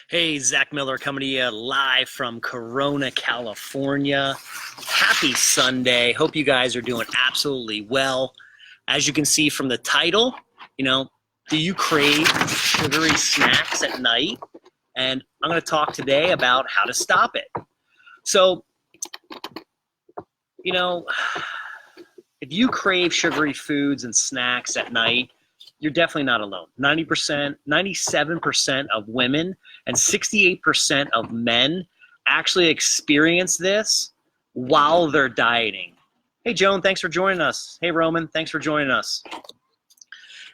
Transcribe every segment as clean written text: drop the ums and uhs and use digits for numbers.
Hey, Zach Miller coming to you live from Corona, California. Happy Sunday. Hope you guys are doing absolutely well. As you can see from the title, do you crave sugary snacks at night? And I'm going to talk today about how to stop it. So, you know, if you crave sugary foods and snacks at night, you're definitely not alone. 90%, 97% of women and 68% of men actually experience this while they're dieting. Hey, Joan, thanks for joining us. Hey, Roman, thanks for joining us.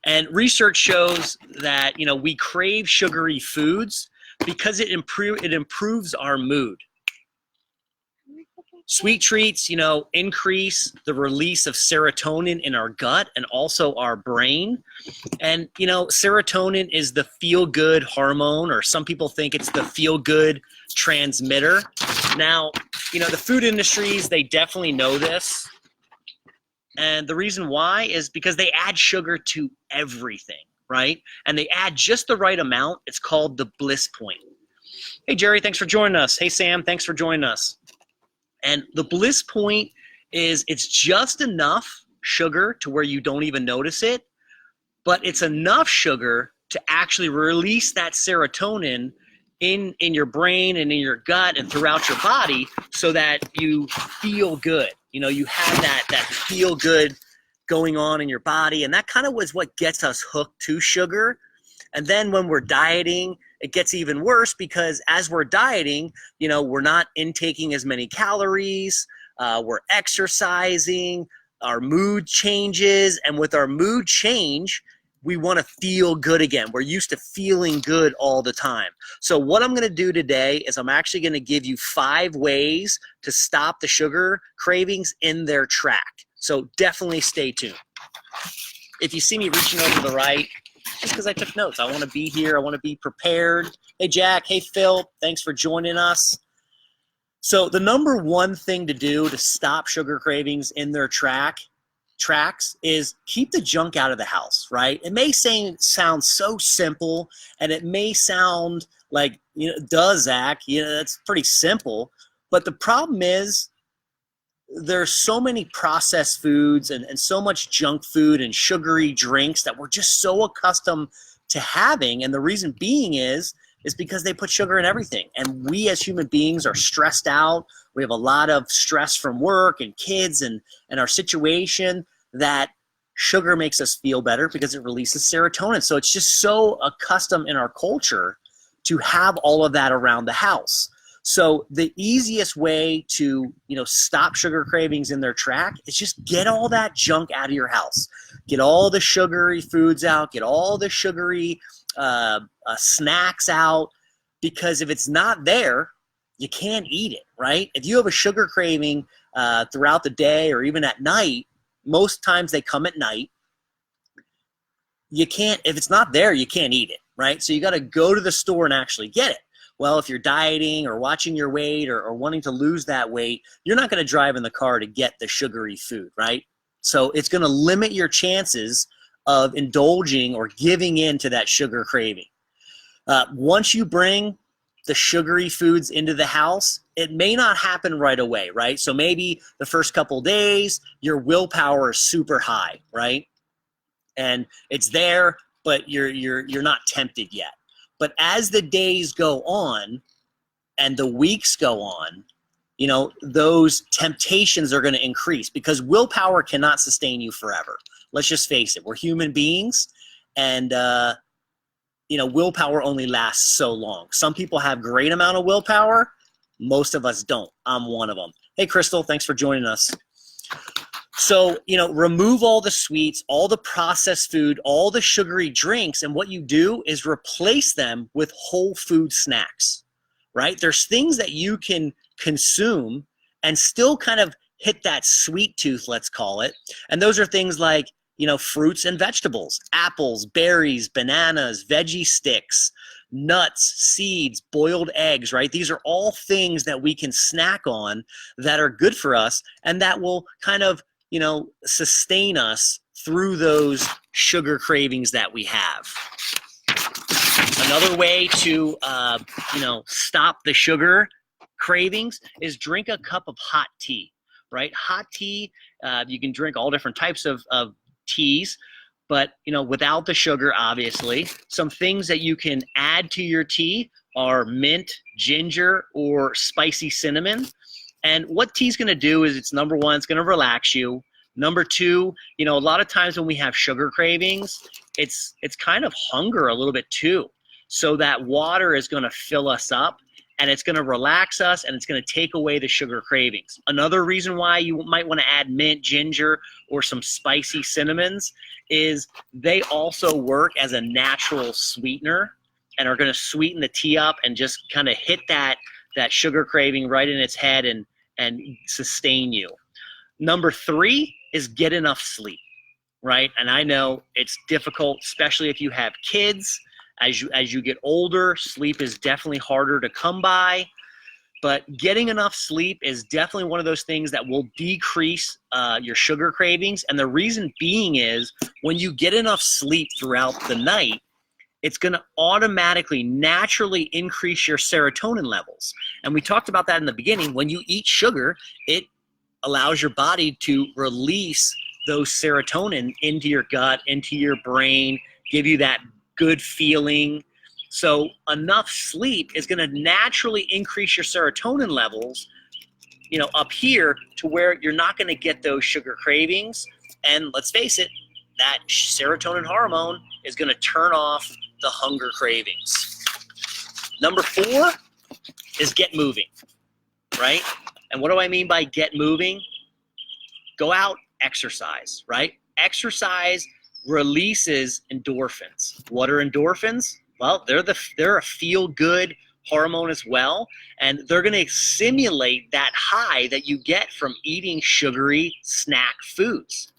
And research shows that, we crave sugary foods because it improves our mood. Sweet treats, increase the release of serotonin in our gut and also our brain. And, serotonin is the feel-good hormone, or some people think it's the feel-good transmitter. Now, the food industries, they definitely know this. And the reason why is because they add sugar to everything, right? And they add just the right amount. It's called the bliss point. Hey, Jerry, thanks for joining us. Hey, Sam, thanks for joining us. And the bliss point is it's just enough sugar to where you don't even notice it, but it's enough sugar to actually release that serotonin in your brain and in your gut and throughout your body so that you feel good. You have that feel good going on in your body. And that kind of was what gets us hooked to sugar. And then when we're dieting, it gets even worse because as we're dieting, we're not intaking as many calories, we're exercising, our mood changes, and with our mood change, we want to feel good again. We're used to feeling good all the time. So what I'm going to do today is I'm actually going to give you 5 ways to stop the sugar cravings in their track. So definitely stay tuned. If you see me reaching over to the right, just because I took notes. I want to be here. I want to be prepared. Hey, Jack. Hey, Phil. Thanks for joining us. So the number one thing to do to stop sugar cravings in their tracks is keep the junk out of the house, right? It may sound so simple, and it may sound like, duh, Zach, that's pretty simple. But the problem is, there's so many processed foods and so much junk food and sugary drinks that we're just so accustomed to having. And the reason being is because they put sugar in everything. And we as human beings are stressed out. We have a lot of stress from work and kids and our situation, that sugar makes us feel better because it releases serotonin. So it's just so accustomed in our culture to have all of that around the house. So the easiest way to, stop sugar cravings in their track is just get all that junk out of your house. Get all the sugary foods out. Get all the sugary snacks out. Because if it's not there, you can't eat it, right? If you have a sugar craving throughout the day or even at night, most times they come at night. If it's not there, you can't eat it, right? So you got to go to the store and actually get it. Well, if you're dieting or watching your weight or wanting to lose that weight, you're not going to drive in the car to get the sugary food, right? So it's going to limit your chances of indulging or giving in to that sugar craving. Once you bring the sugary foods into the house, it may not happen right away, right? So maybe the first couple days, your willpower is super high, right? And it's there, but you're not tempted yet. But as the days go on and the weeks go on, those temptations are going to increase because willpower cannot sustain you forever. Let's just face it. We're human beings, and, willpower only lasts so long. Some people have great amount of willpower. Most of us don't. I'm one of them. Hey, Crystal, thanks for joining us. So, remove all the sweets, all the processed food, all the sugary drinks, and what you do is replace them with whole food snacks, right? There's things that you can consume and still kind of hit that sweet tooth, let's call it. And those are things like, fruits and vegetables, apples, berries, bananas, veggie sticks, nuts, seeds, boiled eggs, right? These are all things that we can snack on that are good for us and that will kind of sustain us through those sugar cravings that we have. Another way to, stop the sugar cravings is drink a cup of hot tea, right? Hot tea, you can drink all different types of teas, but, without the sugar, obviously. Some things that you can add to your tea are mint, ginger, or spicy cinnamon. And what tea's going to do is it's number one, it's going to relax you. Number two, a lot of times when we have sugar cravings, it's kind of hunger a little bit too. So that water is going to fill us up and it's going to relax us and it's going to take away the sugar cravings. Another reason why you might want to add mint, ginger, or some spicy cinnamons is they also work as a natural sweetener and are going to sweeten the tea up and just kind of hit that sugar craving right in its head and sustain you. Number three is get enough sleep, right? And I know it's difficult, especially if you have kids. As you get older, sleep is definitely harder to come by. But getting enough sleep is definitely one of those things that will decrease your sugar cravings. And the reason being is when you get enough sleep throughout the night, it's going to automatically, naturally increase your serotonin levels. And we talked about that in the beginning. When you eat sugar, it allows your body to release those serotonin into your gut, into your brain, give you that good feeling. So enough sleep is going to naturally increase your serotonin levels, up here to where you're not going to get those sugar cravings. And let's face it, that serotonin hormone is going to turn off the hunger cravings. Number four is get moving, right? And what do I mean by get moving? Go out, exercise, right? Exercise releases endorphins. What are endorphins? Well, they're a feel-good hormone as well, and they're going to simulate that high that you get from eating sugary snack foods.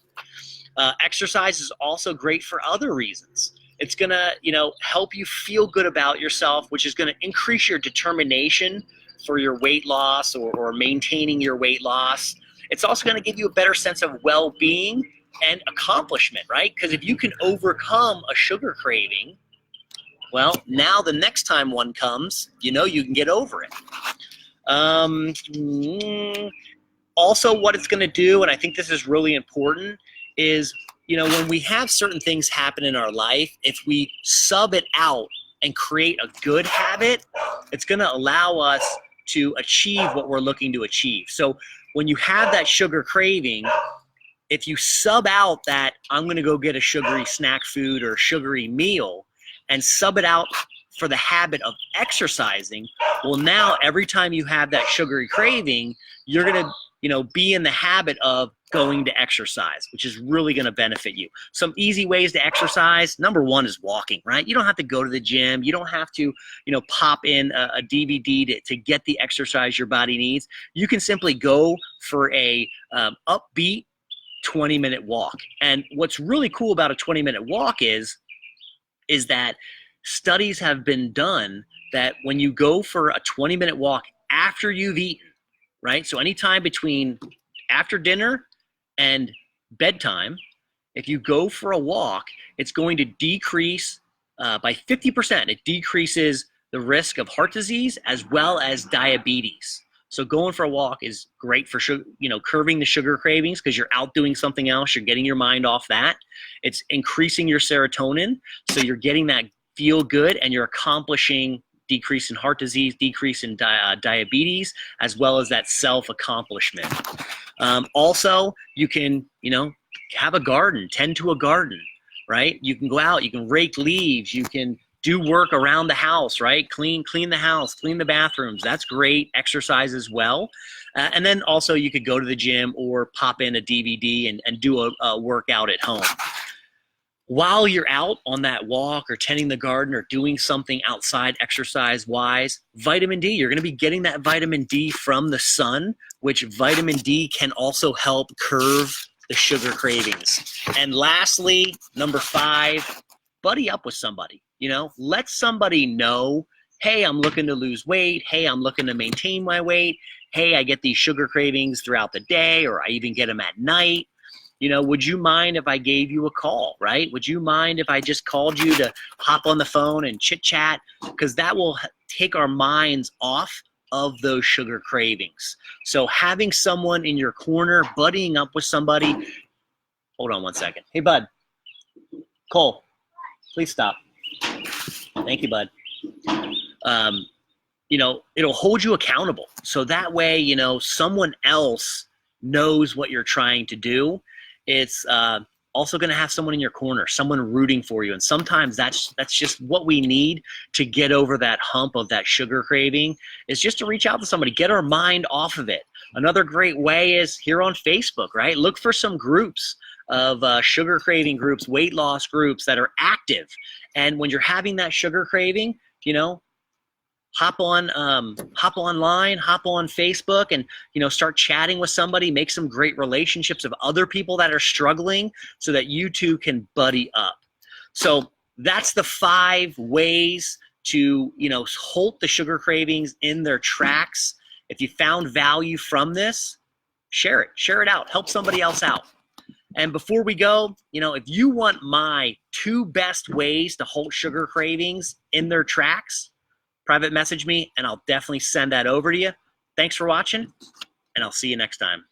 Exercise is also great for other reasons. It's going to, help you feel good about yourself, which is going to increase your determination for your weight loss or maintaining your weight loss. It's also going to give you a better sense of well-being and accomplishment, right? Because if you can overcome a sugar craving, well, now the next time one comes, you can get over it. Also, what it's going to do, and I think this is really important, is when we have certain things happen in our life, if we sub it out and create a good habit, it's going to allow us to achieve what we're looking to achieve. So when you have that sugar craving, if you sub out that I'm going to go get a sugary snack food or sugary meal and sub it out for the habit of exercising, well, now every time you have that sugary craving, you're going to be in the habit of going to exercise, which is really going to benefit you. Some easy ways to exercise. Number one is walking, right? You don't have to go to the gym. You don't have to, pop in a DVD to get the exercise your body needs. You can simply go for a upbeat 20-minute walk. And what's really cool about a 20-minute walk is that studies have been done that when you go for a 20-minute walk after you've eaten, right? So anytime between after dinner and bedtime, if you go for a walk, it's going to decrease by 50%. It decreases the risk of heart disease as well as diabetes. So going for a walk is great for curbing the sugar cravings because you're out doing something else. You're getting your mind off that. It's increasing your serotonin, so you're getting that feel good, and you're accomplishing decrease in heart disease, decrease in diabetes, as well as that self-accomplishment. Also, you can, have a garden, tend to a garden, right? You can go out, you can rake leaves, you can do work around the house, right? Clean the house, clean the bathrooms. That's great exercise as well. And then also you could go to the gym or pop in a DVD and do a workout at home. While you're out on that walk or tending the garden or doing something outside exercise-wise, vitamin D, you're going to be getting that vitamin D from the sun, which vitamin D can also help curb the sugar cravings. And lastly, number 5, buddy up with somebody. Let somebody know, hey, I'm looking to lose weight. Hey, I'm looking to maintain my weight. Hey, I get these sugar cravings throughout the day, or I even get them at night. You know, would you mind if I gave you a call, right? Would you mind if I just called you to hop on the phone and chit chat? Because that will take our minds off of those sugar cravings. So having someone in your corner, buddying up with somebody. Hold on one second. Hey, bud. Cole, please stop. Thank you, bud. You know, it'll hold you accountable. So that way, you know, someone else knows what you're trying to do. It's also going to have someone in your corner, someone rooting for you. And sometimes that's just what we need to get over that hump of that sugar craving, is just to reach out to somebody, get our mind off of it. Another great way is here on Facebook, right? Look for some groups of sugar craving groups, weight loss groups that are active. And when you're having that sugar craving, you know, hop online, hop on Facebook, and, you know, start chatting with somebody, make some great relationships of other people that are struggling so that you two can buddy up. So that's the 5 ways to, you know, halt the sugar cravings in their tracks. If you found value from this, share it out, help somebody else out. And before we go, you know, if you want my 2 best ways to halt sugar cravings in their tracks, private message me and I'll definitely send that over to you. Thanks for watching, and I'll see you next time.